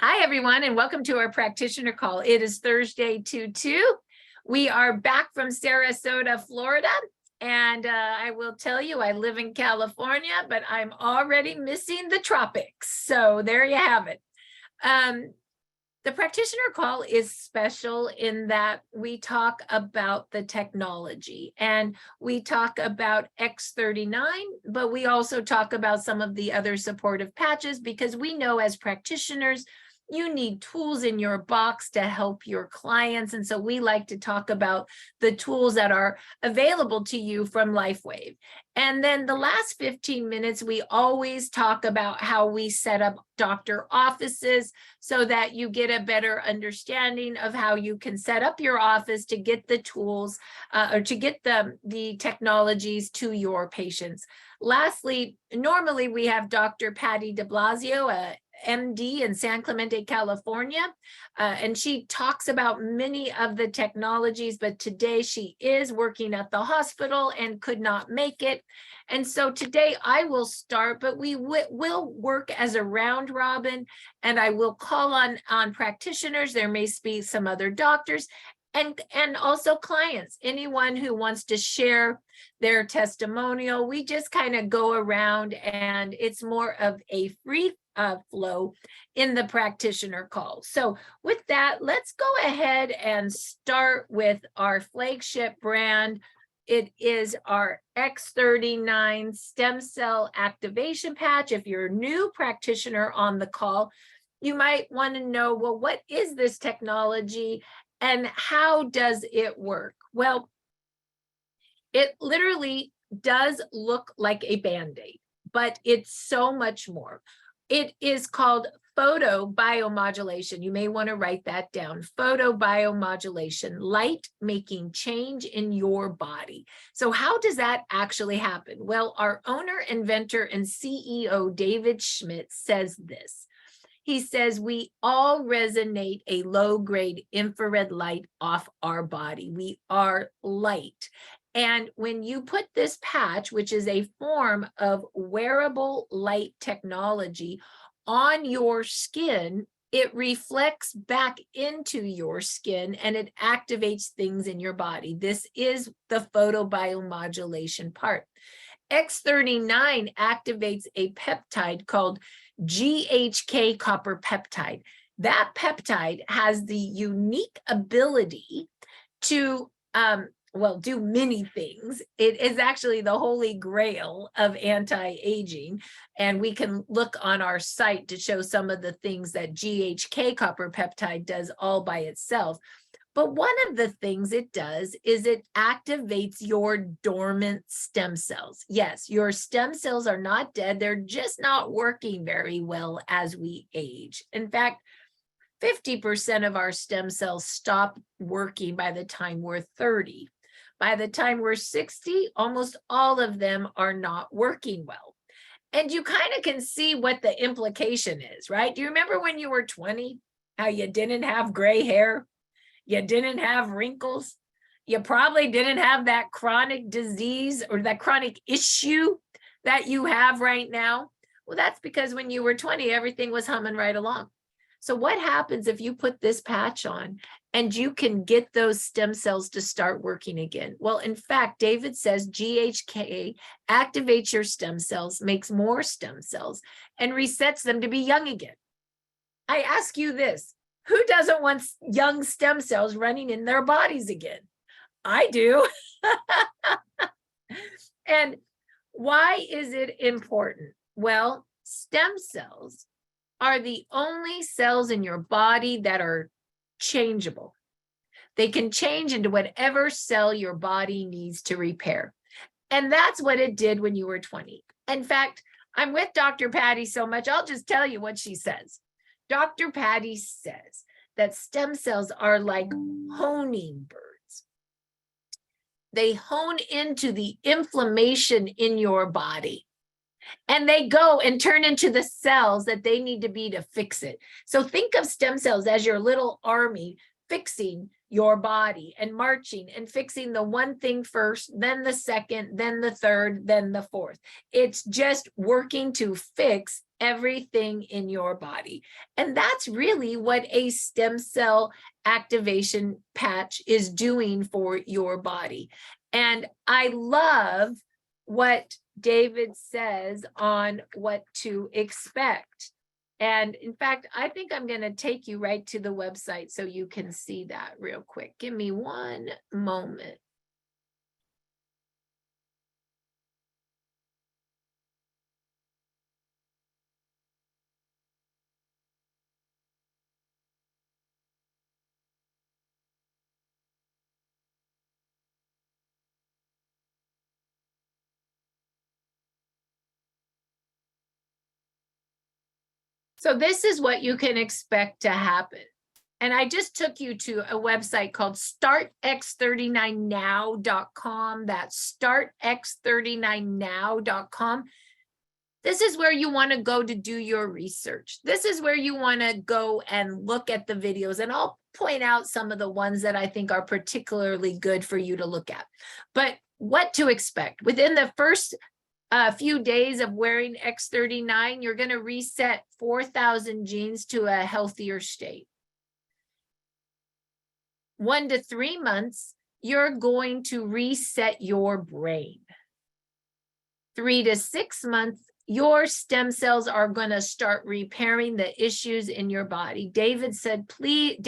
Hi, everyone, and welcome to our practitioner call. It is Thursday, 2/2. We are back from Sarasota, Florida, and I will tell you, I live in California, but I'm already missing the tropics. So there you have it. The practitioner call is special in that we talk about the technology and we talk about X39, but we also talk about some of the other supportive patches because we know as practitioners, you need tools in your box to help your clients. And so we like to talk about the tools that are available to you from LifeWave. And then the last 15 minutes, we always talk about how we set up doctor offices so that you get a better understanding of how you can set up your office to get the tools or to get the technologies to your patients. Lastly, normally we have Dr. Patty de Blasio, MD in San Clemente, California, and she talks about many of the technologies, but today she is working at the hospital and could not make it. And so today I will start, but we will work as a round robin, and I will call on practitioners. There may be some other doctors and also clients, anyone who wants to share their testimonial. We just kind of go around, and it's more of a free flow in the practitioner call. So with that, let's go ahead and start with our flagship brand. It is our X39 stem cell activation patch. If you're a new practitioner on the call, you might want to know, well, what is this technology and how does it work? Well, it literally does look like a Band-Aid, but it's so much more. It is called photobiomodulation. You may want to write that down. Photobiomodulation, light making change in your body. So how does that actually happen? Well, our owner, inventor, and CEO, David Schmidt, says this. He says, we all resonate a low-grade infrared light off our body. We are light. And when you put this patch, which is a form of wearable light technology, on your skin, it reflects back into your skin and it activates things in your body. This is the photobiomodulation part. X39 activates a peptide called GHK copper peptide. That peptide has the unique ability to do many things. It is actually the holy grail of anti-aging. And we can look on our site to show some of the things that GHK copper peptide does all by itself. But one of the things it does is it activates your dormant stem cells. Yes, your stem cells are not dead. They're just not working very well as we age. In fact, 50% of our stem cells stop working by the time we're 30. By the time we're 60, almost all of them are not working well. And you kind of can see what the implication is, right? Do you remember when you were 20, how you didn't have gray hair? You didn't have wrinkles. You probably didn't have that chronic disease or that chronic issue that you have right now. Well, that's because when you were 20, everything was humming right along. So what happens if you put this patch on and you can get those stem cells to start working again? Well, in fact, David says GHK activates your stem cells, makes more stem cells, and resets them to be young again. I ask you this. Who doesn't want young stem cells running in their bodies again? I do. And why is it important? Well, stem cells are the only cells in your body that are changeable. They can change into whatever cell your body needs to repair. And that's what it did when you were 20. In fact, I'm with Dr. Patty so much, I'll just tell you what she says. Dr. Patty says that stem cells are like honing birds. They hone into the inflammation in your body, and they go and turn into the cells that they need to be to fix it. So think of stem cells as your little army fixing your body and marching and fixing the one thing first, then the second, then the third, then the fourth. It's just working to fix everything in your body. And that's really what a stem cell activation patch is doing for your body. And I love what David says on what to expect. And in fact, I think I'm going to take you right to the website so you can see that real quick. Give me one moment. So this is what you can expect to happen. And I just took you to a website called startx39now.com. That's startx39now.com. This is where you want to go to do your research. This is where you want to go and look at the videos. And I'll point out some of the ones that I think are particularly good for you to look at. But what to expect. Within the first few days of wearing X39, you're going to reset 4,000 genes to a healthier state. 1 to 3 months, you're going to reset your brain. 3 to 6 months, your stem cells are going to start repairing the issues in your body. David says, please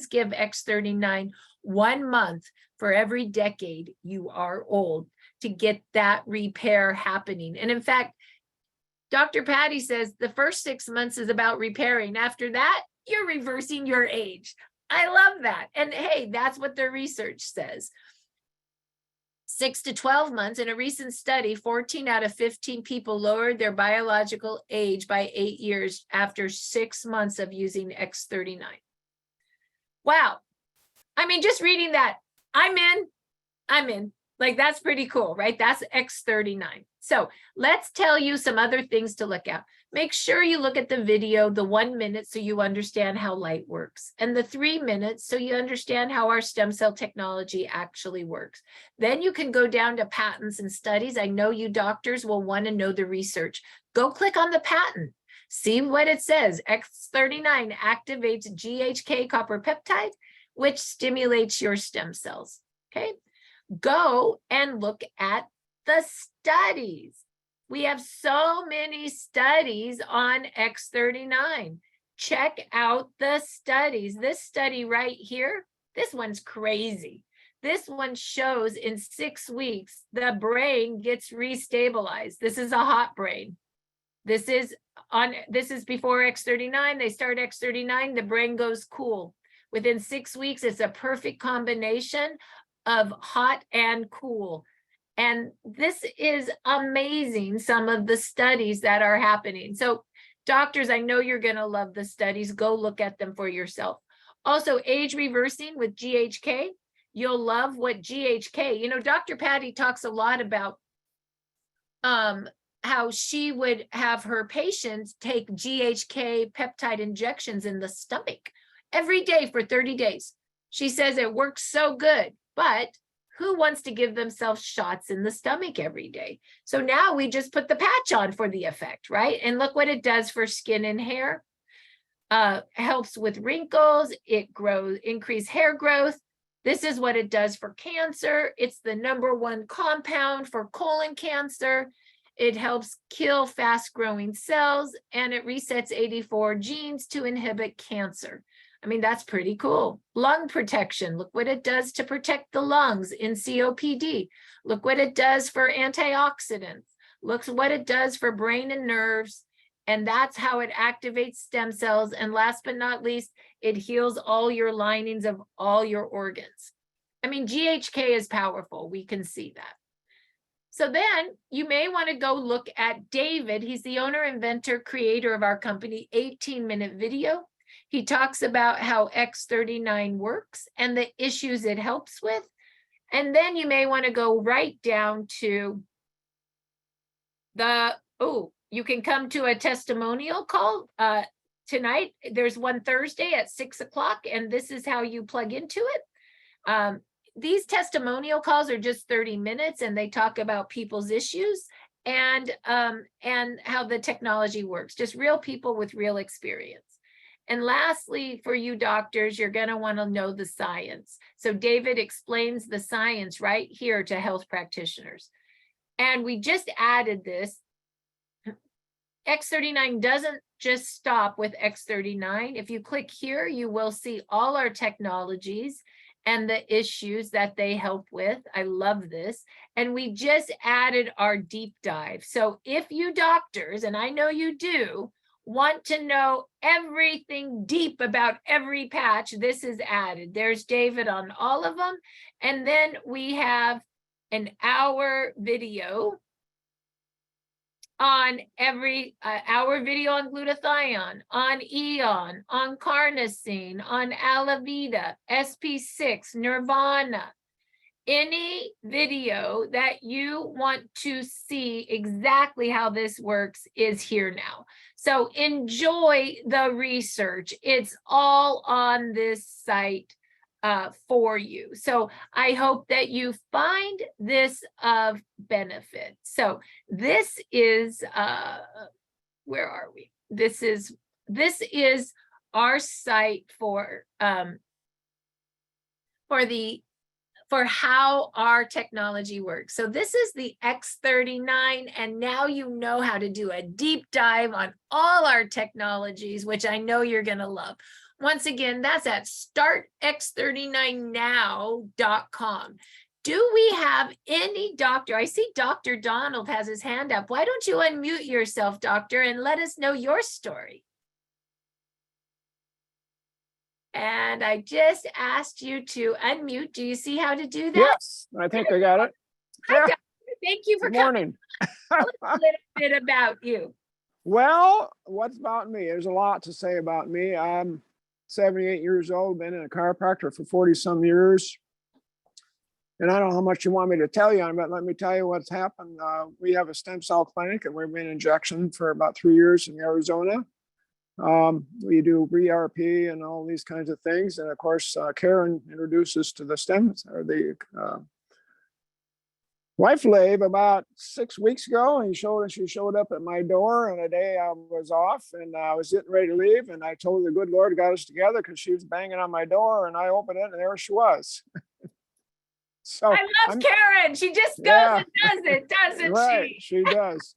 give X39 1 month for every decade you are old to get that repair happening. And in fact, Dr. Patty says the first 6 months is about repairing. After that, you're reversing your age. I love that. And hey, that's what their research says. 6 to 12 months, in a recent study, 14 out of 15 people lowered their biological age by 8 years after 6 months of using X39. Wow. I mean, just reading that, I'm in. Like, that's pretty cool, right? That's X39. So let's tell you some other things to look at. Make sure you look at the video, the 1 minute, so you understand how light works, and the 3 minutes, so you understand how our stem cell technology actually works. Then you can go down to patents and studies. I know you doctors will want to know the research. Go click on the patent. See what it says. X39 activates GHK copper peptide, which stimulates your stem cells. Okay. Go and look at the studies. We have so many studies on X39. Check out the studies. This study right here, this one's crazy. This one shows in 6 weeks, the brain gets restabilized. This is a hot brain. This is before X39. They start X39, the brain goes cool. Within 6 weeks, it's a perfect combination of hot and cool. And this is amazing, some of the studies that are happening. So doctors, I know you're going to love the studies. Go look at them for yourself. Also, age reversing with GHK. You'll love what GHK, you know, Dr. Patty talks a lot about how she would have her patients take GHK peptide injections in the stomach every day for 30 days. She says it works so good. But who wants to give themselves shots in the stomach every day? So now we just put the patch on for the effect, right? And look what it does for skin and hair. Helps with wrinkles. It increase hair growth. This is what it does for cancer. It's the #1 compound for colon cancer. It helps kill fast-growing cells, and it resets 84 genes to inhibit cancer. I mean, that's pretty cool. Lung protection. Look what it does to protect the lungs in COPD. Look what it does for antioxidants. Look what it does for brain and nerves. And that's how it activates stem cells. And last but not least, it heals all your linings of all your organs. I mean, GHK is powerful. We can see that. So then you may want to go look at David. He's the owner, inventor, creator of our company, 18-minute video. He talks about how X39 works and the issues it helps with. And then you may want to go right down to you can come to a testimonial call. tonight, there's one Thursday at 6 o'clock, and this is how you plug into it. These testimonial calls are just 30 minutes, and they talk about people's issues and how the technology works, just real people with real experience. And lastly, for you doctors, you're going to want to know the science. So David explains the science right here to health practitioners. And we just added this. X39 doesn't just stop with X39. If you click here, you will see all our technologies and the issues that they help with. I love this. And we just added our deep dive. So if you doctors, and I know you do, want to know everything deep about every patch, this is added. There's David on all of them. And then we have an hour video on every hour video on glutathione, on Aeon, on Carnosine, on Alavida, SP6, Nirvana. Any video that you want to see exactly how this works is here now. So enjoy the research. It's all on this site for you. So I hope that you find this of benefit. So this is, where are we? This is our site for how our technology works. So this is the X39, and now you know how to do a deep dive on all our technologies, which I know you're going to love. Once again, that's at startx39now.com. Do we have any doctor? I see Dr. Donald has his hand up. Why don't you unmute yourself, doctor, and let us know your story? And I just asked you to unmute. Do you see how to do that? Yes, I think I got it. Hi, Yeah. doctor. Thank you for Good morning. coming. A little bit about you. Well, what's about me? There's a lot to say about me. I'm 78 years old, been in a chiropractor for 40 some years. And I don't know how much you want me to tell you on, but let me tell you what's happened. We have a stem cell clinic, and we've been in injection for about 3 years in Arizona. We do RP and all these kinds of things. And of course, Karen introduced us to the wife Lave about 6 weeks ago, and she showed up at my door on a day I was off, and I was getting ready to leave, and I told her the good Lord got us together because she was banging on my door, and I opened it, and there she was. So I love Karen. She just goes and does it, doesn't right, she? She does.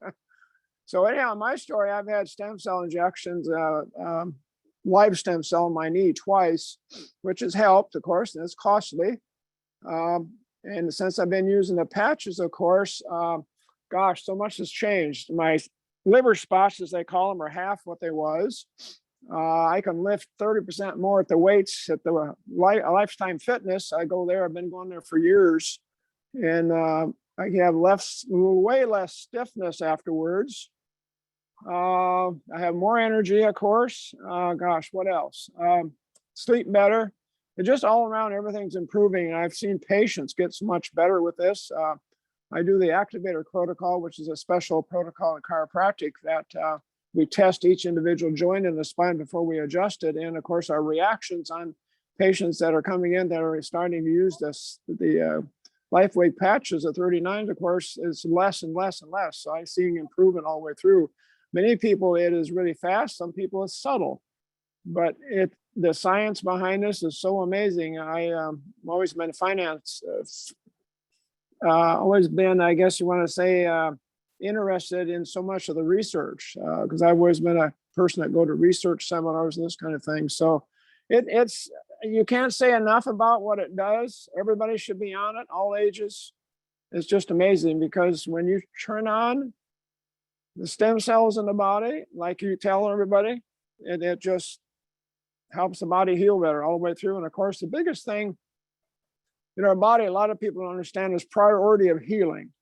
So anyhow, my story, I've had stem cell injections, live stem cell in my knee twice, which has helped, of course, and it's costly. And since I've been using the patches, of course, gosh, so much has changed. My liver spots, as they call them, are half what they was. I can lift 30% more at the weights at the Lifetime Fitness. I go there. I've been going there for years, and I have way less stiffness afterwards. I have more energy, of course. Gosh, what else? Sleep better. And just all around, everything's improving. And I've seen patients get so much better with this. I do the activator protocol, which is a special protocol in chiropractic that we test each individual joint in the spine before we adjust it. And of course, our reactions on patients that are coming in that are starting to use the LifeWave patches of 39s, of course, is less and less and less. So I'm seeing improvement all the way through. Many people, it is really fast. Some people, it's subtle. But the science behind this is so amazing. I've always been finance, always been, I guess you want to say, interested in so much of the research, because I've always been a person that go to research seminars and this kind of thing. So it's you can't say enough about what it does. Everybody should be on it, all ages. It's just amazing, because when you turn on the stem cells in the body, like you tell everybody, it just helps the body heal better all the way through. And of course, the biggest thing in our body, a lot of people don't understand, is priority of healing.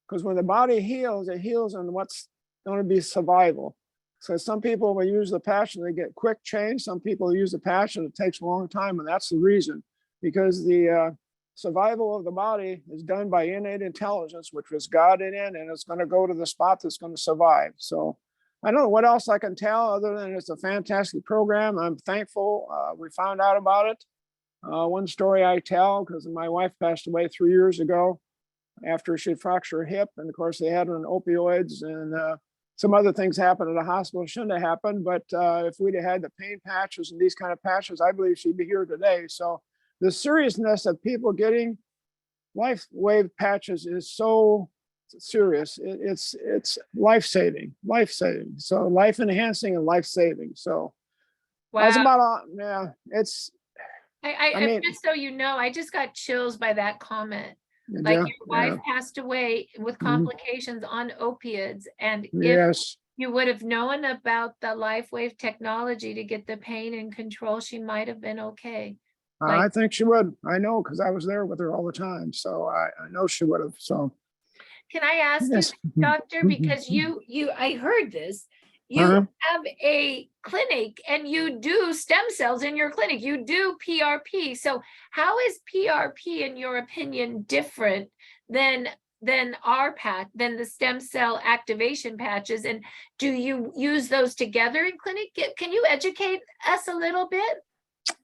Because when the body heals, it heals on what's going to be survival. So some people will use the patch and they get quick change. Some people use the patch and it takes a long time. And that's the reason, because the survival of the body is done by innate intelligence, which was God in it, and it's going to go to the spot that's going to survive. So I don't know what else I can tell other than it's a fantastic program. I'm thankful we found out about it. One story I tell, because my wife passed away 3 years ago after she fractured her hip. And of course, they had her on opioids, and some other things happened at the hospital shouldn't have happened. But if we'd have had the pain patches and these kind of patches, I believe she'd be here today. So the seriousness of people getting life wave patches is so serious. It's life-saving. So life enhancing and life-saving. So that's Wow. about all. Yeah, it's, I mean, Just so you know, I just got chills by that comment. Like, yeah, your wife yeah, passed away with mhm, complications on opiates, and if yes. you would have known about the LifeWave technology to get the pain in control, she might have been okay. I Like, think she would. I know, because I was there with her all the time. So I know she would have. So can I ask you, yes. doctor, because I heard this, you Uh-huh. have a clinic and you do stem cells in your clinic, you do PRP. So how is PRP, in your opinion, different than than the stem cell activation patches? And do you use those together in clinic? Can you educate us a little bit?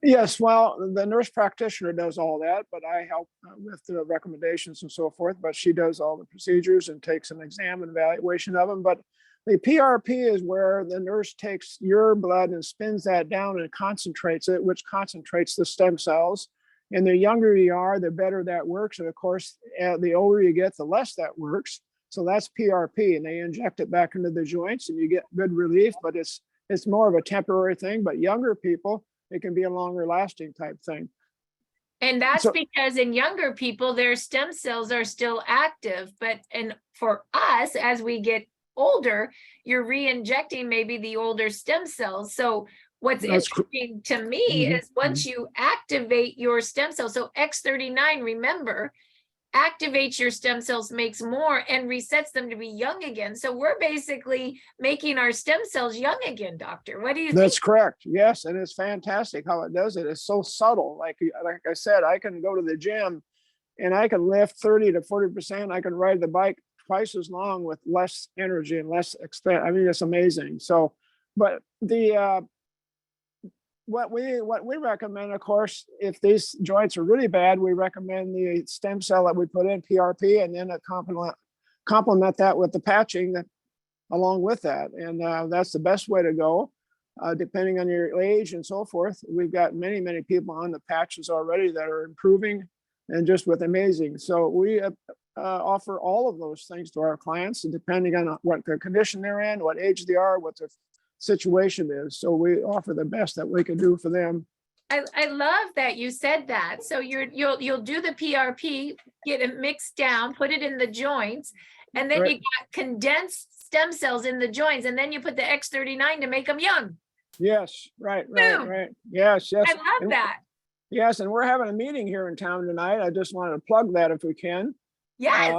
Yes, well, the nurse practitioner does all that, but I help with the recommendations and so forth. But she does all the procedures and takes an exam and evaluation of them. But the PRP is where the nurse takes your blood and spins that down and concentrates it, which concentrates the stem cells. And the younger you are, the better that works. And of course, the older you get, the less that works. So that's PRP, and they inject it back into the joints, and you get good relief. But it's more of a temporary thing. But younger people, it can be a longer lasting type thing. And that's So because in younger people, their stem cells are still active. But for us, as we get older, you're re-injecting maybe the older stem cells. So what's that's interesting to me mhm, is once mhm. you activate your stem cells, so X39, remember, activates your stem cells, makes more, and resets them to be young again. So we're basically making our stem cells young again, doctor. What do you think? That's correct. Yes, and it's fantastic how it does it. It's so subtle. Like I said, I can go to the gym and I can lift 30 to 40%. I can ride the bike twice as long with less energy and less expense. I mean, it's amazing. So, but the what we recommend, of course, if these joints are really bad, we recommend the stem cell that we put in, PRP, and then a complement that with the patching that along with that. And that's the best way to go, depending on your age and so forth. We've got many people on the patches already that are improving and just with amazing. So we offer all of those things to our clients, and depending on what their condition they're in, what age they are, what their situation is. So we offer the best that we can do for them. I love that you said that. So you'll do the PRP, get it mixed down, put it in the joints, and then Right. you got condensed stem cells in the joints, and then you put the X39 to make them young. Yes, right. Boom. Yes, I yes. love that. Yes, and we're having a meeting here in town tonight. I just wanted to plug that if we can. Yes.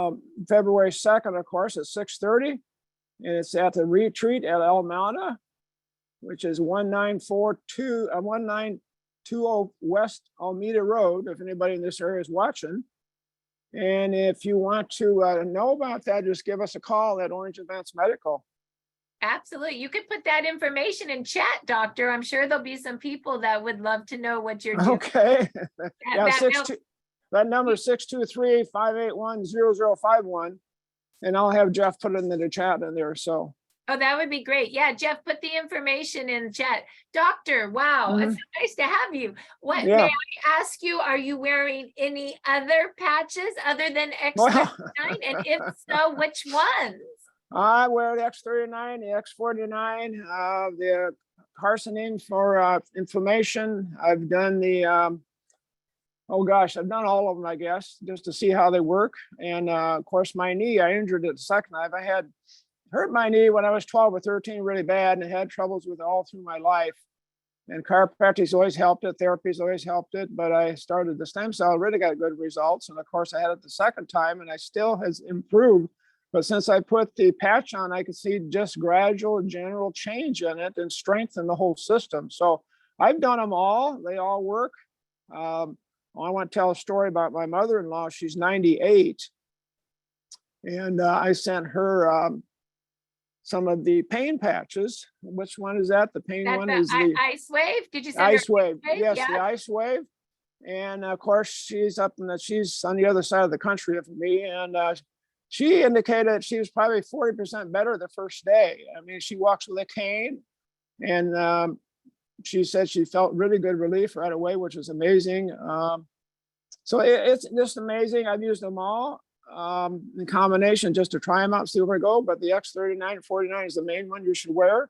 February 2nd, of course, at 6:30. And it's at the retreat at Alameda, which is 1920 West Alameda Road, if anybody in this area is watching. And if you want to know about that, just give us a call at Orange Advanced Medical. Absolutely. You could put that information in chat, doctor. I'm sure there'll be some people that would love to know what you're doing. Okay. Yeah, That- that number is 623-581-0051. And I'll have Jeff put it in the chat in there. So Oh, that would be great. Yeah, Jeff, put the information in chat. Doctor, wow, it's so nice to have you. What may yeah. I ask you? Are you wearing any other patches other than X39? Well, And if so, which ones? I wear the X39, the X49, the Carnosine for inflammation. I've done the, oh gosh, I've done all of them, I guess, just to see how they work. And of course, my knee, I injured it the second time. I had hurt my knee when I was 12 or 13 really bad, and had troubles with it all through my life. And chiropractic's always helped it, therapy's always helped it, but I started the stem cell, really got good results. And of course, I had it the second time, and I still has improved. But since I put the patch on, I could see just gradual general change in it and strengthen the whole system. So I've done them all. They all work. I want to tell a story about my mother-in-law. She's 98. And I sent her some of the pain patches. Which one is that? The pain That's one the is the ice wave. Did you say ice wave. Yes, Yeah. the ice wave. And of course, she's on the other side of the country from me, and she indicated she was probably 40% better the first day. I mean, she walks with a cane, and she said she felt really good relief right away, which was amazing. So it's just amazing. I've used them all in combination just to try them out, see where I go. But the X39 and 49 is the main one you should wear,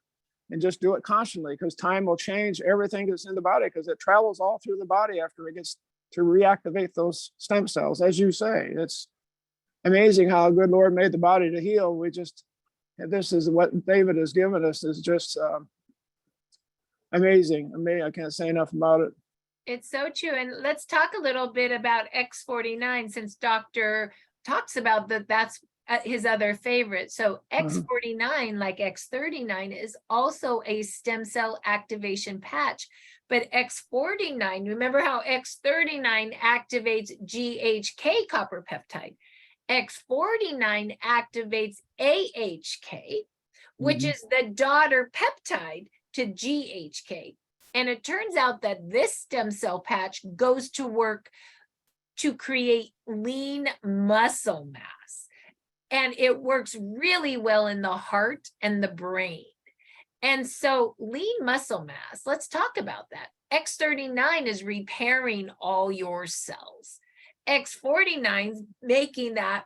and just do it constantly, because time will change everything that's in the body, because it travels all through the body after it gets to reactivate those stem cells. As you say, it's amazing how a good Lord made the body to heal. This is what David has given us, is just amazing. I can't say enough about it. It's so true. And let's talk a little bit about X49, since Dr. talks about that's his other favorite. So X49, like X39, is also a stem cell activation patch. But X49, remember how X39 activates GHK copper peptide. X49 activates AHK, which is the daughter peptide to GHK. And it turns out that this stem cell patch goes to work to create lean muscle mass. And it works really well in the heart and the brain. And so lean muscle mass, let's talk about that. X39 is repairing all your cells. X49 is making that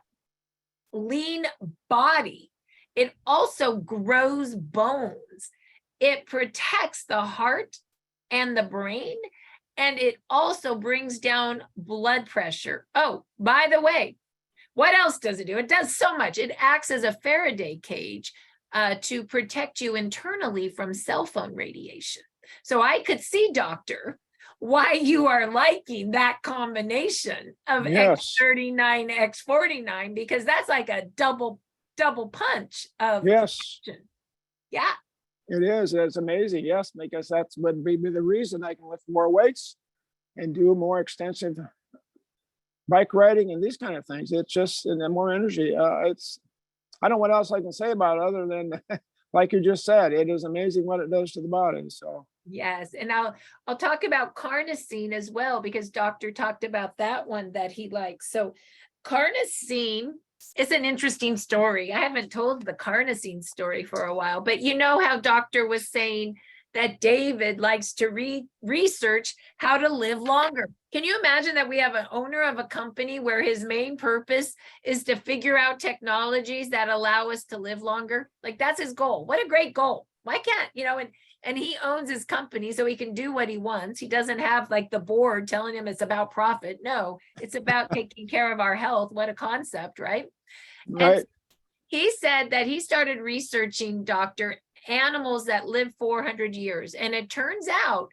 lean body. It also grows bones. It protects the heart and the brain, and it also brings down blood pressure. Oh, by the way, what else does it do? It does so much. It acts as a Faraday cage to protect you internally from cell phone radiation. So I could see, doctor, why you are liking that combination of X39, X49, because that's like a double punch of protection. Yeah. It is. It's amazing. Yes, because that's would be the reason I can lift more weights and do more extensive bike riding and these kind of things. It's just, and then more energy. I don't know what else I can say about it other than, like you just said, it is amazing what it does to the body. So yes, and I'll talk about Carnosine as well, because doctor talked about that one that he likes. So Carnosine is an interesting story. I haven't told the Carnosine story for a while, but you know how doctor was saying that David likes to research how to live longer. Can you imagine that we have an owner of a company where his main purpose is to figure out technologies that allow us to live longer? Like, that's his goal. What a great goal. Why can't, and he owns his company, so he can do what he wants. He doesn't have like the board telling him it's about profit. No, it's about taking care of our health. What a concept, right? Right. And he said that he started researching, doctor, animals that live 400 years. And it turns out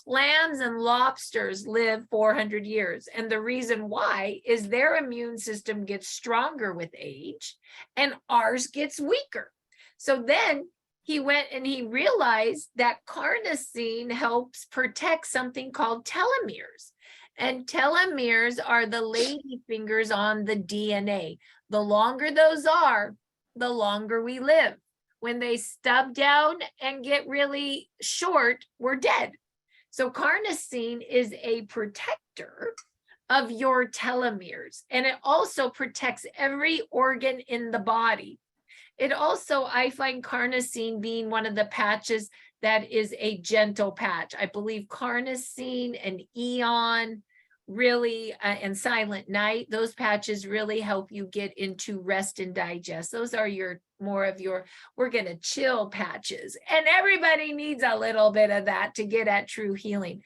clams and lobsters live 400 years. And the reason why is their immune system gets stronger with age and ours gets weaker. So then he went and he realized that carnosine helps protect something called telomeres. And telomeres are the lady fingers on the DNA. The longer those are, the longer we live. When they stub down and get really short, we're dead. So carnosine is a protector of your telomeres, and it also protects every organ in the body. It also, I find carnosine being one of the patches that is a gentle patch. I believe carnosine and Aeon really, and Silent Night, those patches really help you get into rest and digest. Those are more of your, we're going to chill patches. And everybody needs a little bit of that to get at true healing.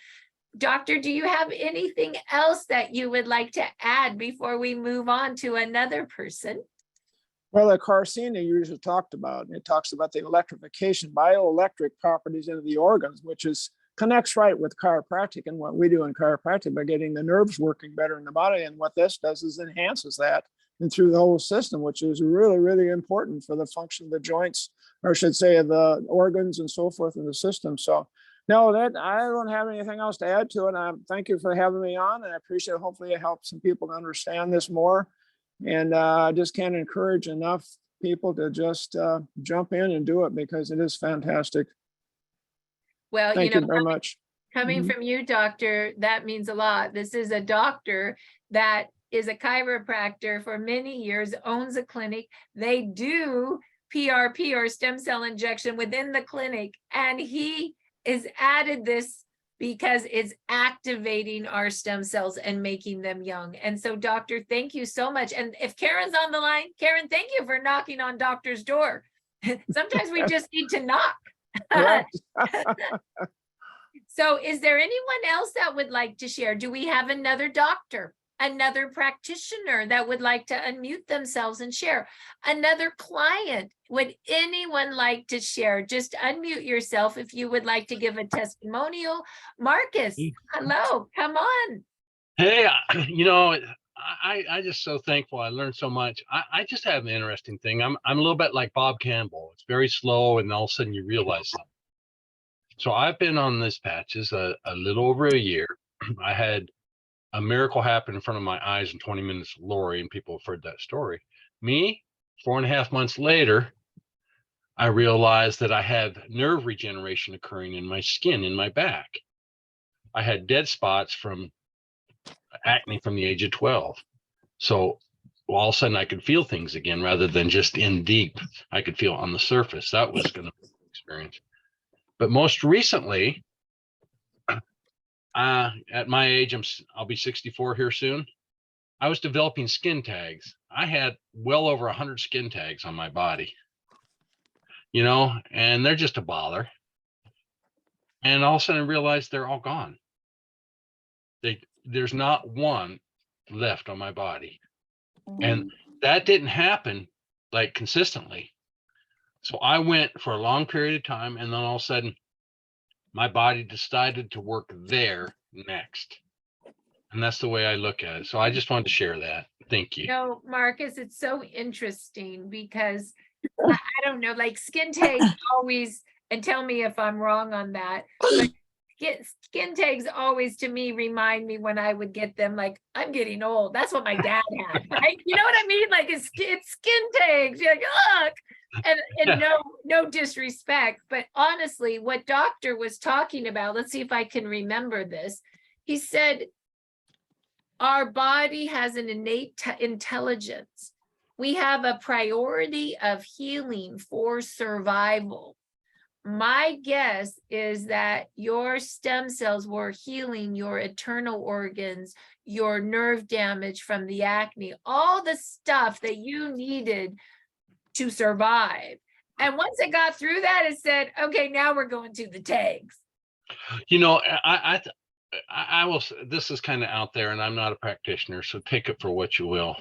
Doctor, do you have anything else that you would like to add before we move on to another person? Well, the carcine you usually talked about, it talks about the electrification, bioelectric properties into the organs, which connects right with chiropractic and what we do in chiropractic by getting the nerves working better in the body. And what this does is enhances that and through the whole system, which is really, really important for the function of the joints, or I should say the organs and so forth in the system. So no, that I don't have anything else to add to it. Thank you for having me on, and I appreciate it. Hopefully it helps some people to understand this more. And I just can't encourage enough people to just jump in and do it because it is fantastic. Well, Thank you very much. Coming Mhm. from you, doctor, that means a lot. This is a doctor that is a chiropractor for many years, owns a clinic. They do PRP or stem cell injection within the clinic, and he is added this because it's activating our stem cells and making them young. And so, doctor, thank you so much. And if Karen's on the line, Karen, thank you for knocking on doctor's door. Sometimes we just need to knock. Correct. So is there anyone else that would like to share? Do we have another doctor, another practitioner that would like to unmute themselves and share? Another client? Would anyone like to share? Just unmute yourself if you would like to give a testimonial. Marcus, hello, come on. Hey, I just so thankful. I learned so much. I just have an interesting thing. I'm a little bit like Bob Campbell. It's very slow, and all of a sudden you realize something. So I've been on this patches a little over a year. I had a miracle happen in front of my eyes in 20 minutes with Lori, and people have heard that story. Me, 4.5 months later, I realized that I have nerve regeneration occurring in my skin, in my back. I had dead spots from acne from the age of 12. So all of a sudden I could feel things again rather than just in deep. I could feel on the surface. That was going to be an experience. But most recently, at my age, I'll be 64 here soon. I was developing skin tags. I had well over 100 skin tags on my body, and they're just a bother. And all of a sudden I realized they're all gone. There's not one left on my body. And that didn't happen like consistently. So I went for a long period of time, and then all of a sudden my body decided to work there next. And that's the way I look at it. So I just wanted to share that. Thank you. Marcus, it's so interesting because I don't know, like skin tags always, and tell me if I'm wrong on that, but skin tags always to me remind me when I would get them, like I'm getting old. That's what my dad had, right? You know what I mean? Like it's skin tags. You're like, look. And yeah. No disrespect, but honestly, what doctor was talking about, let's see if I can remember this. He said, our body has an innate intelligence. We have a priority of healing for survival. My guess is that your stem cells were healing your internal organs, your nerve damage from the acne, all the stuff that you needed to survive. And once it got through that, it said, okay, now we're going to the tags. I will, this is kind of out there, and I'm not a practitioner, so take it for what you will.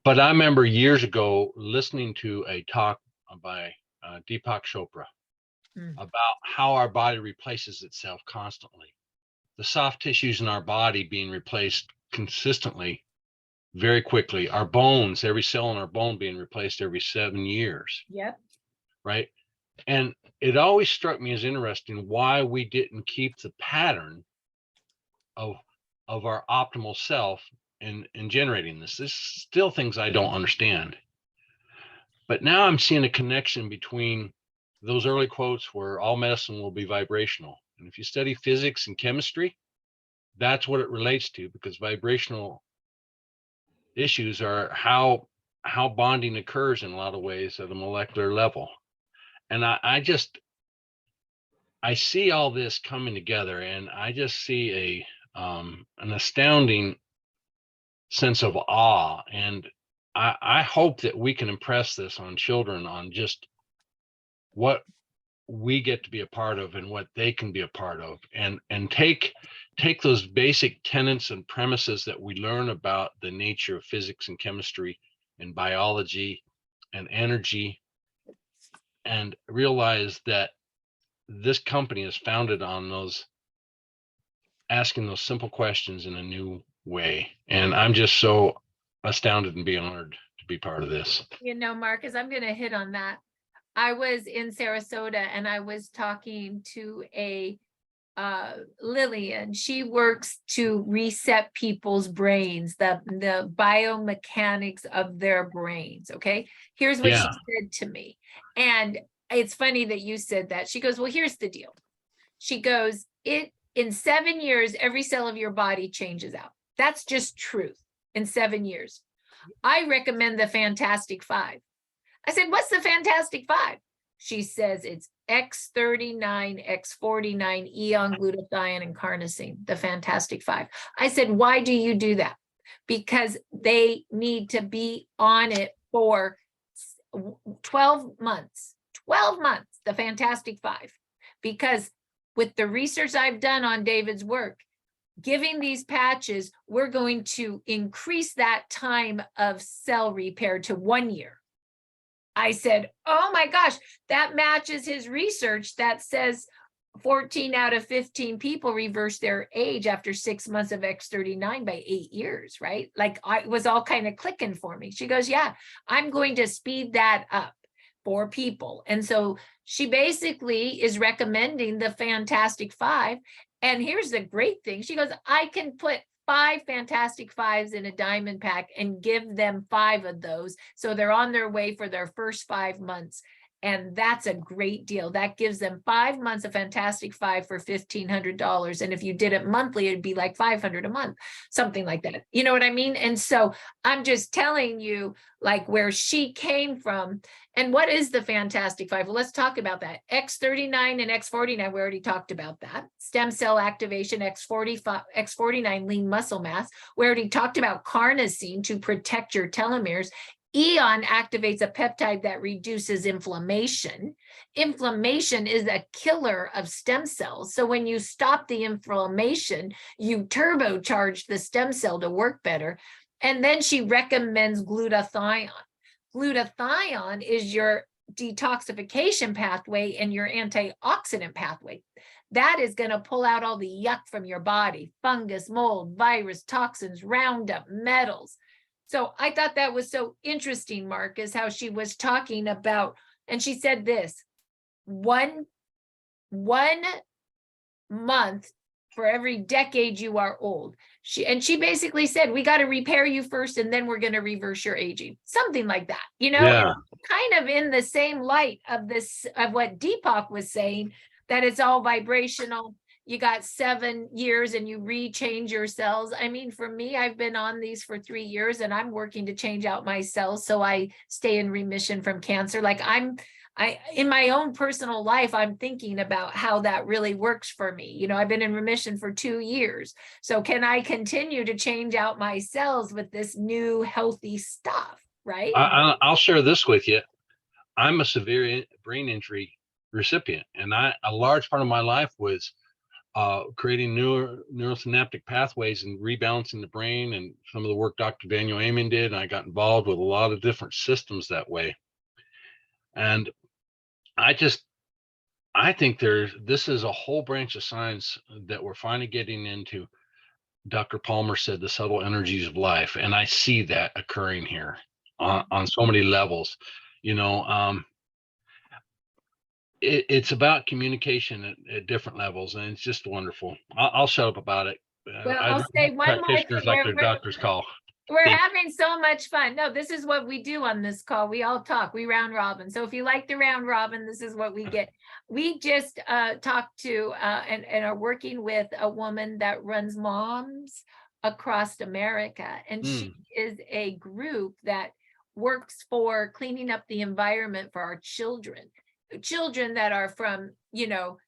But I remember years ago listening to a talk by Deepak Chopra about how our body replaces itself constantly. The soft tissues in our body being replaced consistently, very quickly. Our bones, every cell in our bone being replaced every 7 years. Yep. Right. And it always struck me as interesting why we didn't keep the pattern of our optimal self in generating this. There's still things I don't understand. But now I'm seeing a connection between those early quotes where all medicine will be vibrational. And if you study physics and chemistry, that's what it relates to, because vibrational issues are how bonding occurs in a lot of ways at a molecular level. And I see all this coming together, and I just see an astounding sense of awe. And I hope that we can impress this on children, on just what we get to be a part of and what they can be a part of, and take those basic tenets and premises that we learn about the nature of physics and chemistry and biology and energy, and realize that this company is founded on those, asking those simple questions in a new way. And I'm just so astounded and be honored to be part of this. Marcus, I'm going to hit on that. I was in Sarasota and I was talking to a Lillian, she works to reset people's brains, the biomechanics of their brains. Okay. Here's what she Yeah. said to me. And it's funny that you said that. She goes, well, here's the deal. She goes, in 7 years, every cell of your body changes out. That's just truth in 7 years. I recommend the Fantastic Five. I said, what's the Fantastic Five? She says it's X39, X49, Aeon, Glutathione, and Carnosine, the Fantastic Five. I said, why do you do that? Because they need to be on it for 12 months, the Fantastic Five. Because with the research I've done on David's work, giving these patches, we're going to increase that time of cell repair to 1 year. I said, oh my gosh, that matches his research that says 14 out of 15 people reverse their age after 6 months of X39 by 8 years, right? Like it was all kind of clicking for me. She goes, yeah, I'm going to speed that up for people. And so she basically is recommending the Fantastic Five. And here's the great thing. She goes, I can put 5 Fantastic Fives in a diamond pack and give them 5 of those. So they're on their way for their first 5 months. And that's a great deal. That gives them 5 months of Fantastic Five for $1,500. And if you did it monthly, it'd be like $500 a month, something like that. You know what I mean? And so I'm just telling you like where she came from. And what is the Fantastic Five? Well, let's talk about that. X39 and X49, we already talked about that. Stem cell activation, X49 lean muscle mass. We already talked about carnosine to protect your telomeres. Aeon activates a peptide that reduces inflammation. Inflammation is a killer of stem cells. So when you stop the inflammation, you turbocharge the stem cell to work better. And then she recommends glutathione. Glutathione is your detoxification pathway and your antioxidant pathway. That is going to pull out all the yuck from your body, fungus, mold, virus, toxins, Roundup, metals. So I thought that was so interesting, Marcus, how she was talking about, and she said this, one month for every decade you are old. She basically said, we got to repair you first, and then we're going to reverse your aging. Something like that, you know, Yeah. kind of in the same light of this, of what Deepak was saying, that it's all vibrational. You got 7 years and you rechange your cells. I mean, for me, I've been on these for 3 years and I'm working to change out my cells so I stay in remission from cancer. Like in my own personal life, I'm thinking about how that really works for me. You know, I've been in remission for 2 years. So can I continue to change out my cells with this new healthy stuff, right? I'll share this with you. I'm a severe brain injury recipient, and a large part of my life was creating neurosynaptic pathways and rebalancing the brain, and some of the work Dr. Daniel Aeon did. And I got involved with a lot of different systems that way. And I think this is a whole branch of science that we're finally getting into. Dr. Palmer said the subtle energies of life, and I see that occurring here on so many levels. You know, it's about communication at different levels, and it's just wonderful. I'll shut up about it. Well, I'll say one more thing. Practitioners like their doctor's call. We're having so much fun. No, this is what we do on this call. We all talk. We round robin. So if you like the round robin, this is what we get. We just talked to and are working with a woman that runs Moms Across America. And she is a group that works for cleaning up the environment for our children that are from, you know,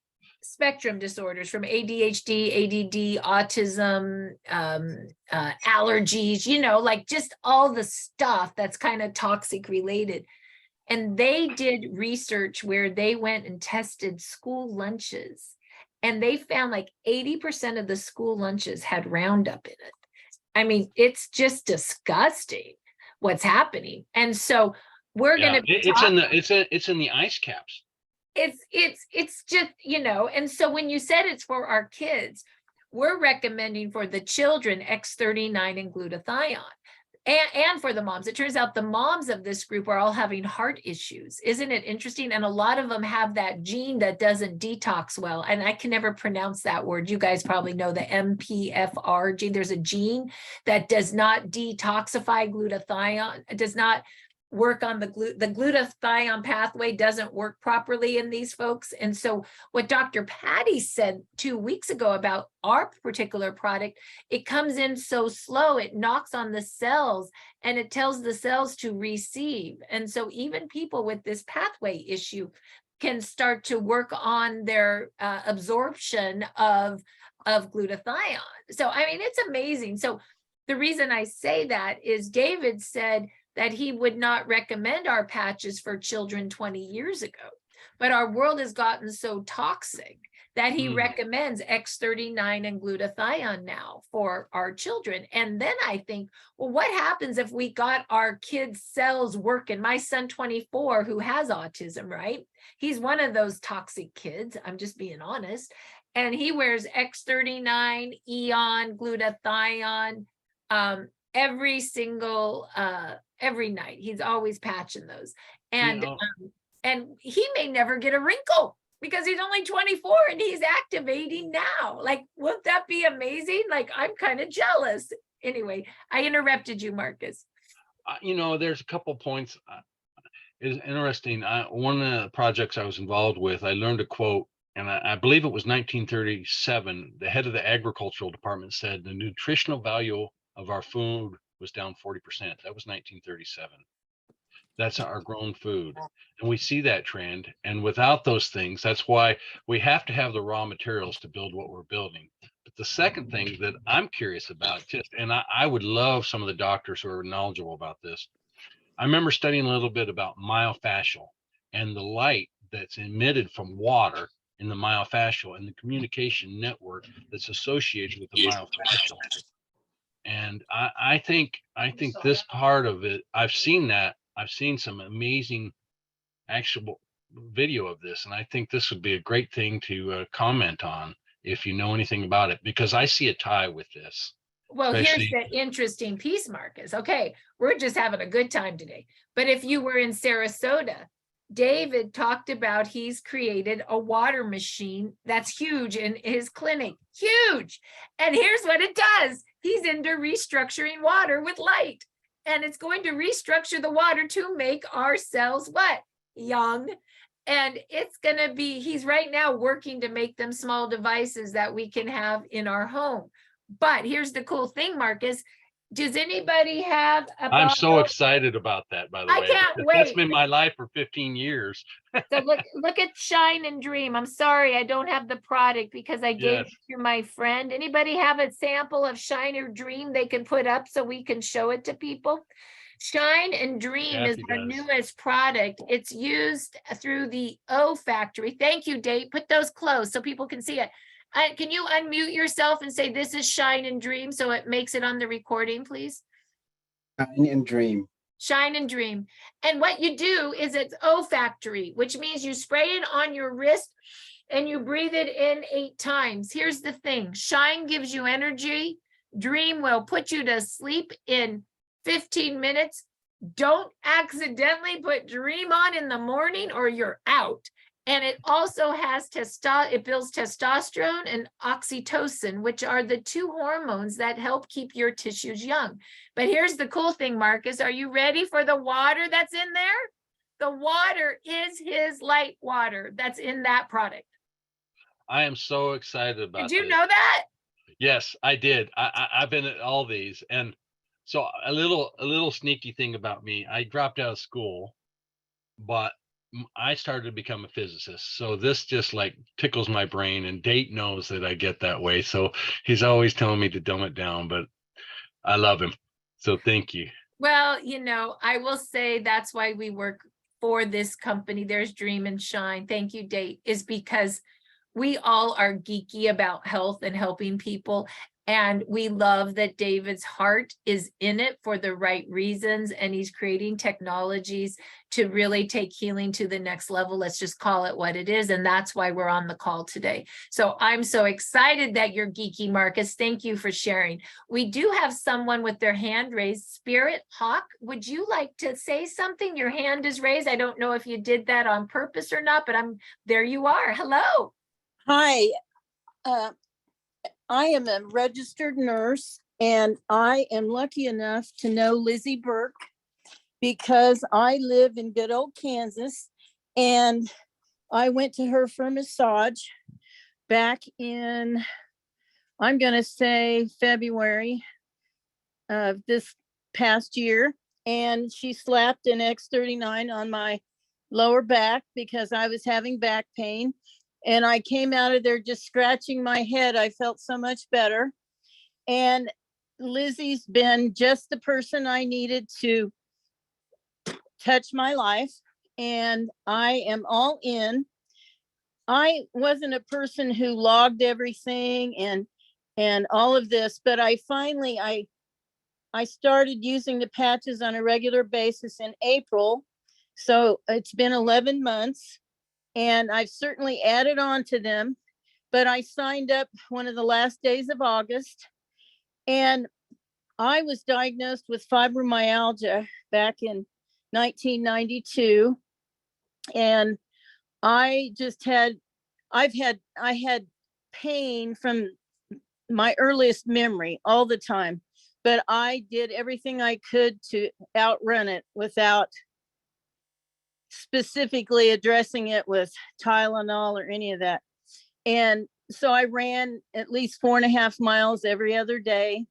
spectrum disorders, from ADHD, ADD, autism, allergies, you know, like just all the stuff that's kind of toxic related. And they did research where they went and tested school lunches, and they found like 80% of the school lunches had Roundup in it. I mean, it's just disgusting what's happening. And so we're going to be it's in the ice caps. It's just, you know, and so when you said it's for our kids, we're recommending for the children X39 and glutathione. and for the moms. It turns out the moms of this group are all having heart issues. Isn't it interesting? And a lot of them have that gene that doesn't detox well. And I can never pronounce that word. You guys probably know the MPFR gene. There's a gene that does not detoxify glutathione. It does not work on the glutathione pathway doesn't work properly in these folks. And so what Dr. Patty said 2 weeks ago about our particular product, it comes in so slow, it knocks on the cells and it tells the cells to receive. And so even people with this pathway issue can start to work on their absorption of glutathione. So, I mean, it's amazing. So the reason I say that is David said that he would not recommend our patches for children 20 years ago. But our world has gotten so toxic that he recommends X39 and glutathione now for our children. And then I think, well, what happens if we got our kids' cells working? My son, 24, who has autism, right? He's one of those toxic kids. I'm just being honest. And he wears X39, Aeon, glutathione, every night. He's always patching those. And and he may never get a wrinkle because he's only 24 and he's activating now. Like, won't that be amazing? Like, I'm kind of jealous. Anyway, I interrupted you, Marcus. There's a couple points. It's interesting. One of the projects I was involved with, I learned a quote, and I believe it was 1937. The head of the agricultural department said the nutritional value of our food was down 40%. That was 1937. That's our grown food. And we see that trend. And without those things, that's why we have to have the raw materials to build what we're building. But the second thing that I'm curious about, and I would love some of the doctors who are knowledgeable about this. I remember studying a little bit about myofascial and the light that's emitted from water in the myofascial and the communication network that's associated with the myofascial. And I think this part of it, I've seen some amazing actual video of this, and I think this would be a great thing to comment on if you know anything about it, because I see a tie with this. Well, here's the interesting piece, Marcus. Okay, we're just having a good time today. But if you were in Sarasota, David talked about he's created a water machine that's huge in his clinic. Huge. And here's what it does. He's into restructuring water with light. And it's going to restructure the water to make our cells what? Young. And it's going to be, he's right now working to make them small devices that we can have in our home. But here's the cool thing, Marcus. Does anybody have I'm so excited about that, by the way. I can't wait. That's been my life for 15 years. So look at Shine and Dream. I'm sorry I don't have the product because I gave it to my friend. Anybody have a sample of Shine or Dream they can put up so we can show it to people? Shine and Dream is our newest product. It's used through the O factory. Thank you, Dave. Put those close so people can see it. Can you unmute yourself and say this is Shine and Dream so it makes it on the recording, please? Shine and Dream. Shine and Dream. And what you do is it's O factory, which means you spray it on your wrist and you breathe it in 8 times. Here's the thing. Shine gives you energy. Dream will put you to sleep in 15 minutes. Don't accidentally put Dream on in the morning or you're out. And it also has it builds testosterone and oxytocin, which are the 2 hormones that help keep your tissues young. But here's the cool thing, Marcus. Are you ready for the water that's in there? The water is his light water that's in that product. I am so excited about Did you know that? Yes, I did. I've been at all these. And so a little sneaky thing about me, I dropped out of school, but I started to become a physicist. So this just like tickles my brain, and Date knows that I get that way. So he's always telling me to dumb it down, but I love him. So thank you. Well, I will say that's why we work for this company. There's Dream and Shine. Thank you, Date, is because we all are geeky about health and helping people. And we love that David's heart is in it for the right reasons, and he's creating technologies to really take healing to the next level. Let's just call it what it is. And that's why we're on the call today. So I'm so excited that you're geeky, Marcus. Thank you for sharing. We do have someone with their hand raised. Spirit Hawk, would you like to say something? Your hand is raised. I don't know if you did that on purpose or not, but there you are. Hello. Hi, I am a registered nurse, and I am lucky enough to know Lizzie Burke because I live in good old Kansas, and I went to her for a massage back in, I'm going to say February of this past year, and she slapped an X39 on my lower back because I was having back pain. And I came out of there just scratching my head. I felt so much better. And Lizzie's been just the person I needed to touch my life. And I am all in. I wasn't a person who logged everything and all of this, but I finally started using the patches on a regular basis in April. So it's been 11 months. And I've certainly added on to them, but I signed up one of the last days of August, and I was diagnosed with fibromyalgia back in 1992. And I had pain from my earliest memory all the time, but I did everything I could to outrun it without specifically addressing it with Tylenol or any of that. And so I ran at least 4.5 miles every other day,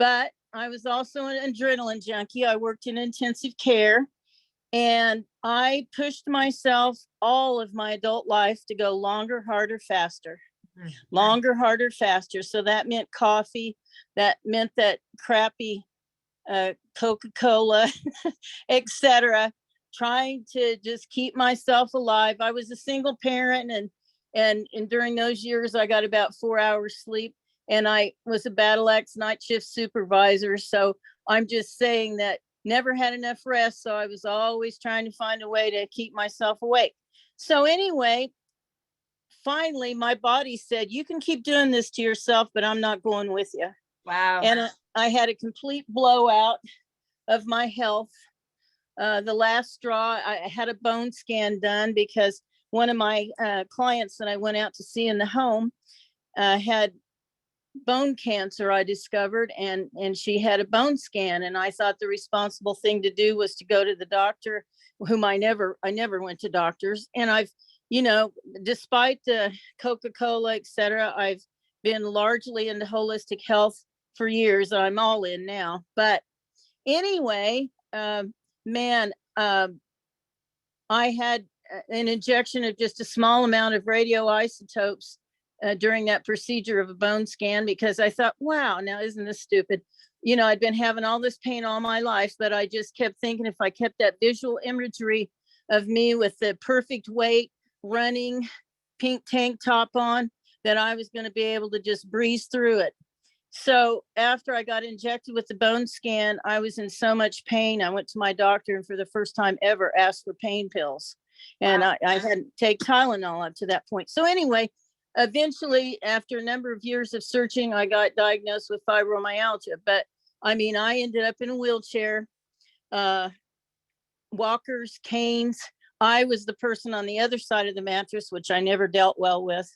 but I was also an adrenaline junkie. I worked in intensive care, and I pushed myself all of my adult life to go longer, harder, faster. Longer, harder, faster. So that meant coffee. That meant that crappy Coca-Cola, etc., trying to just keep myself alive. I was a single parent, and during those years, I got about 4 hours sleep, and I was a Battle Axe night shift supervisor. So I'm just saying that never had enough rest. So I was always trying to find a way to keep myself awake. So anyway, finally, my body said, you can keep doing this to yourself, but I'm not going with you. Wow. And I had a complete blowout of my health. The last straw, I had a bone scan done because one of my clients that I went out to see in the home had bone cancer, I discovered, and she had a bone scan. And I thought the responsible thing to do was to go to the doctor, whom I never went to doctors. And I've, despite the Coca-Cola, etc., I've been largely into holistic health for years. I'm all in now. But anyway, I had an injection of just a small amount of radioisotopes during that procedure of a bone scan because I thought, wow, now isn't this stupid? I'd been having all this pain all my life, but I just kept thinking if I kept that visual imagery of me with the perfect weight, running, pink tank top on, that I was going to be able to just breeze through it. So after I got injected with the bone scan, I was in so much pain. I went to my doctor and for the first time ever asked for pain pills. And Wow. I hadn't taken Tylenol up to that point. So anyway, eventually, after a number of years of searching, I got diagnosed with fibromyalgia. But I ended up in a wheelchair, walkers, canes. I was the person on the other side of the mattress, which I never dealt well with.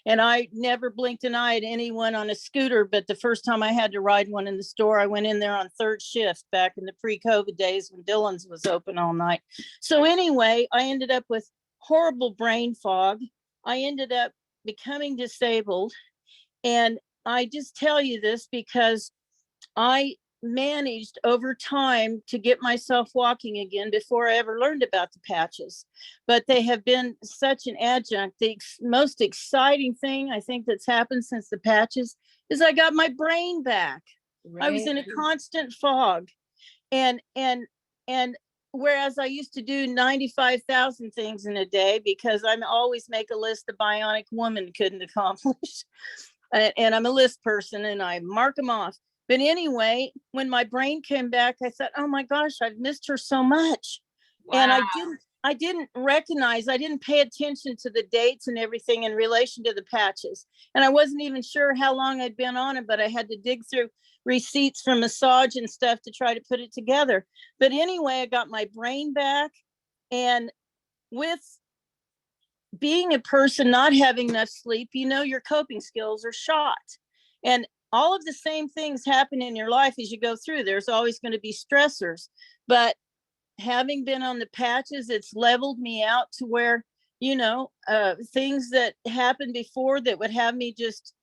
And I never blinked an eye at anyone on a scooter. But the first time I had to ride one in the store, I went in there on third shift back in the pre-COVID days when Dillon's was open all night. So anyway, I ended up with horrible brain fog. I ended up becoming disabled. And I just tell you this because I managed over time to get myself walking again before I ever learned about the patches. But they have been such an adjunct. The most exciting thing I think that's happened since the patches is I got my brain back. Right. I was in a constant fog. And whereas I used to do 95,000 things in a day because I always make a list the bionic woman couldn't accomplish. and I'm a list person and I mark them off. But anyway, when my brain came back, I thought, oh my gosh, I've missed her so much. And Wow. I didn't recognize, I didn't pay attention to the dates and everything in relation to the patches. And I wasn't even sure how long I'd been on it, but I had to dig through receipts from massage and stuff to try to put it together. But anyway, I got my brain back. And with being a person not having enough sleep, you know, your coping skills are shot. And all of the same things happen in your life as you go through. There's always going to be stressors, but having been on the patches, it's leveled me out to where, you know, things that happened before that would have me just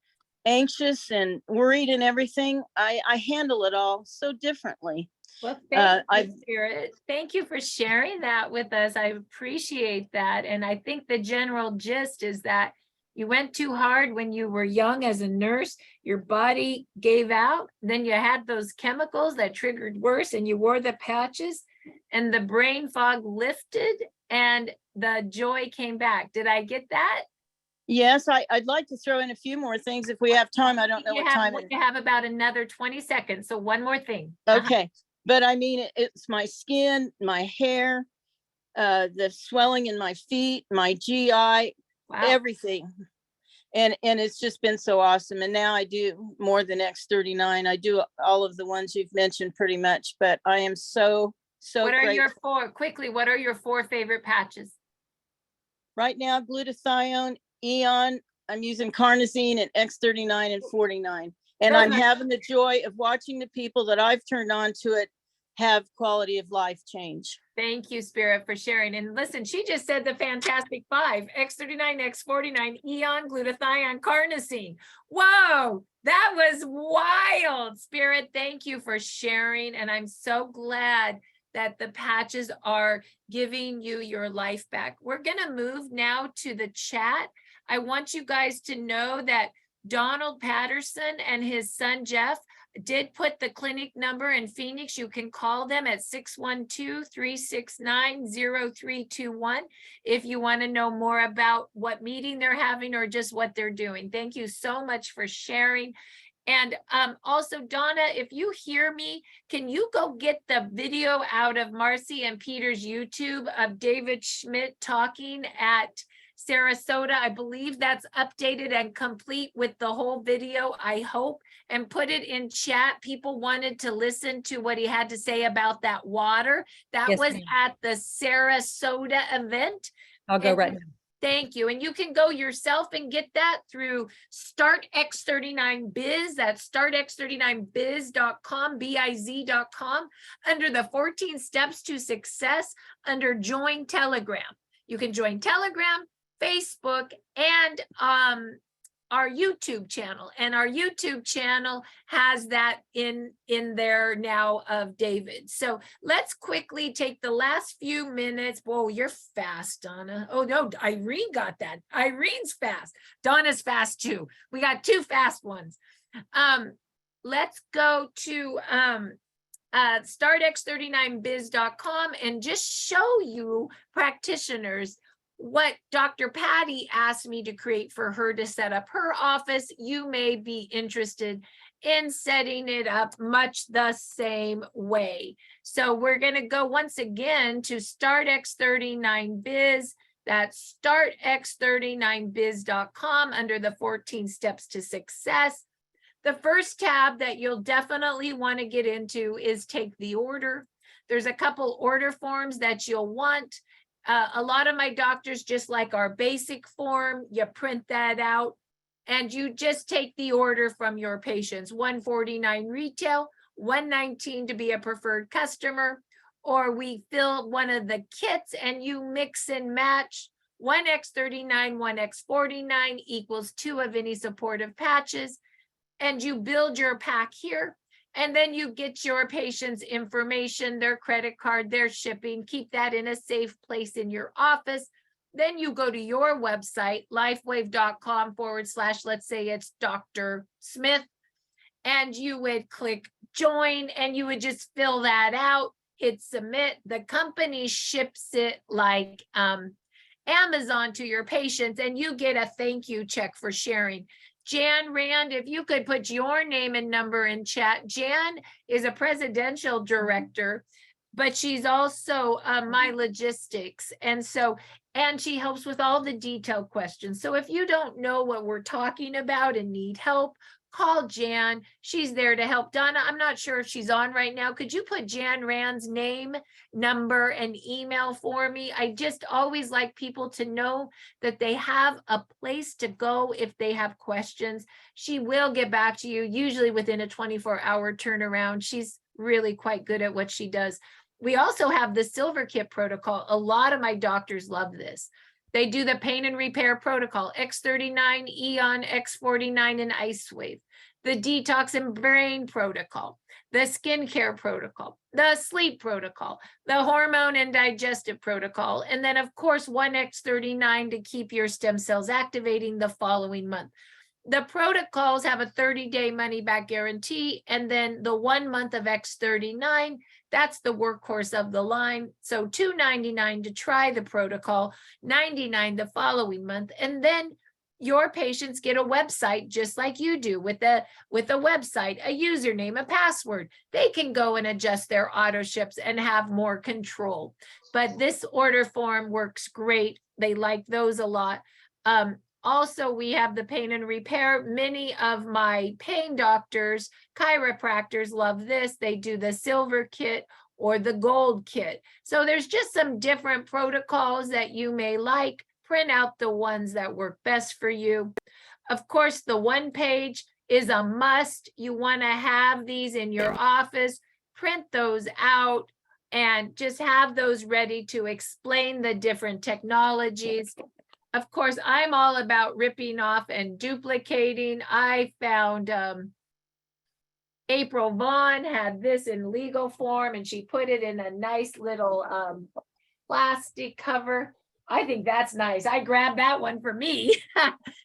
anxious and worried and everything, I handle it all so differently. Well, thank I you, Spirit. Thank you for sharing that with us. I appreciate that. And I think the general gist is that you went too hard when you were young as a nurse, your body gave out, then you had those chemicals that triggered worse and you wore the patches and the brain fog lifted and the joy came back. Did I get that? Yes, I'd like to throw in a few more things if we have time. I don't know what time it is. You have about another 20 seconds. So one more thing. Okay. But I mean, it's my skin, my hair, the swelling in my feet, my GI, Wow. everything. And it's just been so awesome. And now I do more than X39. I do all of the ones you've mentioned pretty much, but I am so What are grateful. your four, quickly, what are your four favorite patches? Right now, Glutathione, Aeon, I'm using Carnosine and X39 and 49. And I'm having the joy of watching the people that I've turned on to it have quality of life change. Thank you, Spirit, for sharing. And listen, she just said the fantastic five: X39, X49, Aeon, Glutathione, Carnosine. Whoa, that was wild. Spirit, thank you for sharing. And I'm so glad that the patches are giving you your life back. We're going to move now to the chat. I want you guys to know that Donald Patterson and his son Jeff did put the clinic number in Phoenix. You can call them at 612-369-0321 if you want to know more about what meeting they're having or just what they're doing. Thank you so much for sharing. And also, Donna, if you hear me, can you go get the video out of Marci and Peter's YouTube of David Schmidt talking at Sarasota? I believe that's updated and complete with the whole video, I hope, and put it in chat. People wanted to listen to what he had to say about that water. That Yes, was ma'am. at the Sarasota event. I'll go right now. Thank you. And you can go yourself and get that through Start X39 Biz. That's startx39biz.com, biz.com, under the 14 steps to success, under join Telegram. You can join Telegram, Facebook, and our YouTube channel. And our YouTube channel has that in there now of David. So let's quickly take the last few minutes. Whoa, you're fast, Donna. Oh no, Irene got that. Irene's fast. Donna's fast too. We got two fast ones. Let's go to startx39biz.com and just show you practitioners what Dr. Patty asked me to create for her to set up her office. You may be interested in setting it up much the same way. So we're going to go once again to Start X39 Biz. That's startx39biz.com under the 14 steps to success. The first tab that you'll definitely want to get into is take the order. There's a couple order forms that you'll want. A lot of my doctors just like our basic form. You print that out and you just take the order from your patients. $149 retail, $119 to be a preferred customer, or we fill one of the kits and you mix and match. 1X39, 1X49 equals 2 of any supportive patches, and you build your pack here. And then you get your patient's information, their credit card, their shipping, keep that in a safe place in your office. Then you go to your website, lifewave.com / let's say it's Dr. Smith, and you would click join and you would just fill that out, hit submit. The company ships it like Amazon to your patients and you get a thank you check for sharing. Jan Rand, if you could put your name and number in chat. Jan is a presidential director, but she's also my logistics. And she helps with all the detailed questions. So if you don't know what we're talking about and need help, call Jan. She's there to help. Donna, I'm not sure if she's on right now. Could you put Jan Rand's name, number, and email for me? I just always like people to know that they have a place to go if they have questions. She will get back to you, usually within a 24-hour turnaround. She's really quite good at what she does. We also have the Silver Kit protocol. A lot of my doctors love this. They do the pain and repair protocol, X39, Aeon, X49, and Ice Wave, the detox and brain protocol, the skincare protocol, the sleep protocol, the hormone and digestive protocol, and then of course, 1X39 to keep your stem cells activating the following month. The protocols have a 30-day money-back guarantee, and then the 1 month of X39, that's the workhorse of the line. So $2.99 to try the protocol, $99 the following month, and then your patients get a website just like you do with a website, a username, a password. They can go and adjust their auto ships and have more control. But this order form works great. They like those a lot. Also, we have the pain and repair. Many of my pain doctors, chiropractors love this. They do the silver kit or the gold kit. So there's just some different protocols that you may like. Print out the ones that work best for you. Of course, the one page is a must. You want to have these in your office. Print those out and just have those ready to explain the different technologies. Of course, I'm all about ripping off and duplicating. I found April Vaughn had this in legal form and she put it in a nice little plastic cover. I think that's nice. I grabbed that one for me.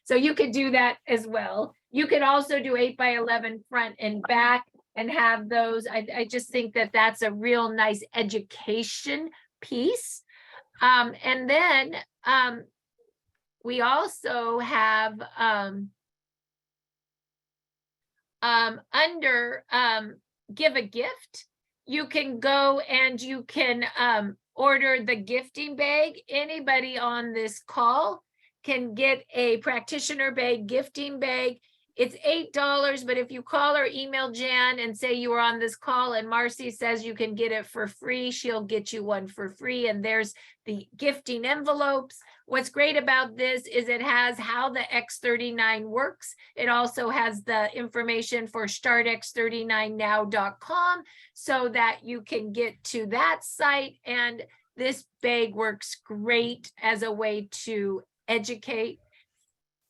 So you could do that as well. You could also do 8x11 front and back and have those. I just think that that's a real nice education piece. And then we also have under give a gift, you can go and you can order the gifting bag. Anybody on this call can get a practitioner bag, gifting bag. It's $8, but if you call or email Jan and say you were on this call and Marci says you can get it for free, she'll get you one for free. And there's the gifting envelopes. What's great about this is it has how the X39 works. It also has the information for startx39now.com so that you can get to that site. And this bag works great as a way to educate.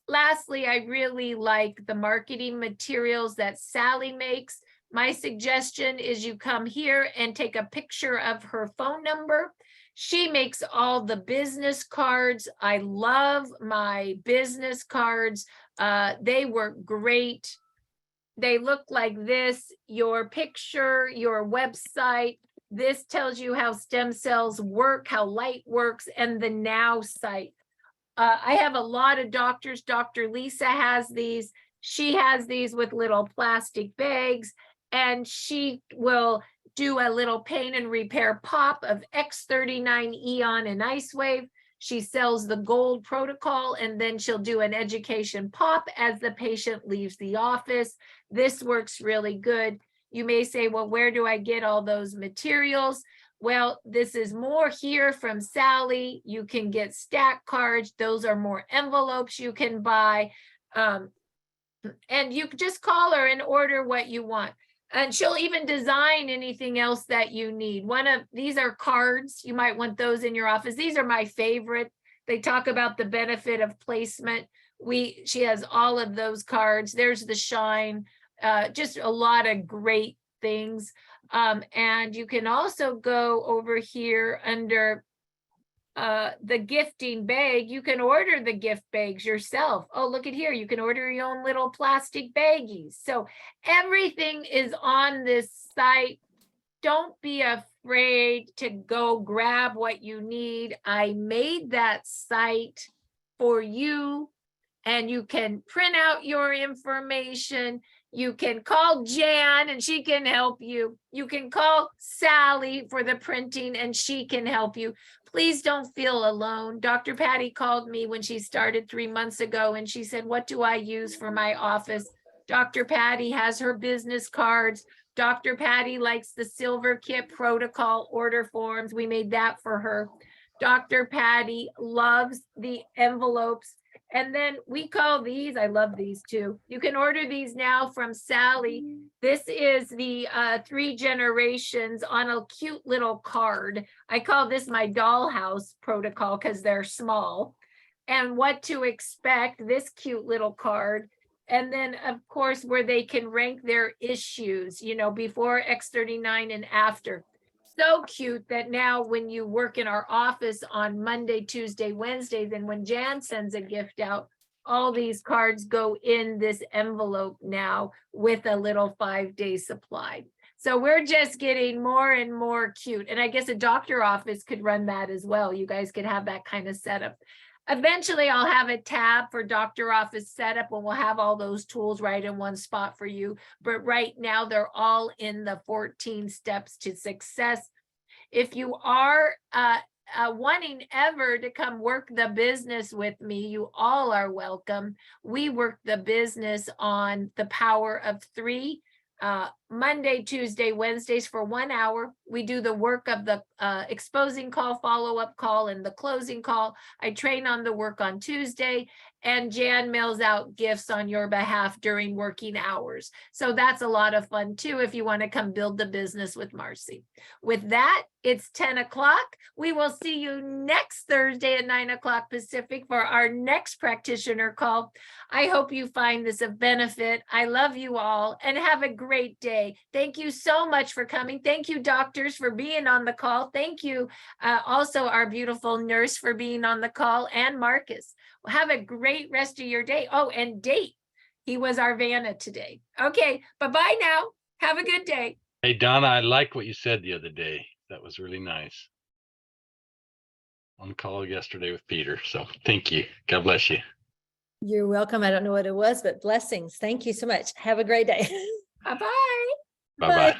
Lastly, I really like the marketing materials that Sally makes. My suggestion is you come here and take a picture of her phone number. She makes all the business cards. I love my business cards. They work great. They look like this, your picture, your website. This tells you how stem cells work, how light works, and the Now site. I have a lot of doctors. Dr. Lisa has these. She has these with little plastic bags, and she will do a little pain and repair pop of X39, Aeon, and Ice Wave. She sells the gold protocol, and then she'll do an education pop as the patient leaves the office. This works really good. You may say, well, where do I get all those materials? Well, this is more here from Sally. You can get stack cards. Those are more envelopes you can buy. And you can just call her and order what you want. And she'll even design anything else that you need. These are cards. You might want those in your office. These are my favorite. They talk about the benefit of placement. She has all of those cards. There's the shine, just a lot of great things. And you can also go over here under the gifting bag. You can order the gift bags yourself. Oh, look at here. You can order your own little plastic baggies. So everything is on this site. Don't be afraid to go grab what you need. I made that site for you and you can print out your information. You can call Jan and she can help you. You can call Sally for the printing and she can help you. Please don't feel alone. Dr. Patty called me when she started 3 months ago and she said, what do I use for my office? Dr. Patty has her business cards. Dr. Patty likes the Silver Kit protocol order forms. We made that for her. Dr. Patty loves the envelopes. And then we call these, I love these too. You can order these now from Sally. This is the 3 generations on a cute little card. I call this my dollhouse protocol because they're small. And what to expect, this cute little card. And then, of course, where they can rank their issues, you know, before X39 and after. So cute that now when you work in our office on Monday, Tuesday, Wednesday, then when Jan sends a gift out, all these cards go in this envelope now with a little 5-day supply. So we're just getting more and more cute. And I guess a doctor office could run that as well. You guys could have that kind of setup. Eventually, I'll have a tab for doctor office setup and we'll have all those tools right in one spot for you. But right now, they're all in the 14 steps to success. If you are wanting ever to come work the business with me, you all are welcome. We work the business on the power of 3. Monday, Tuesday, Wednesdays for 1 hour. We do the work of the exposing call, follow-up call, and the closing call. I train on the work on Tuesday, and Jan mails out gifts on your behalf during working hours. So that's a lot of fun too if you want to come build the business with Marci. With that, it's 10 o'clock. We will see you next Thursday at 9 o'clock Pacific for our next practitioner call. I hope you find this of benefit. I love you all and have a great day. Thank you so much for coming. Thank you, doctors, for being on the call. Thank you also our beautiful nurse for being on the call, and Marcus. Well, have a great rest of your day. Oh, and Date. He was our Vanna today. Okay, bye-bye now. Have a good day. Hey, Donna, I liked what you said the other day. That was really nice. On the call yesterday with Peter. So thank you. God bless you. You're welcome. I don't know what it was, but blessings. Thank you so much. Have a great day. Bye-bye. Bye-bye.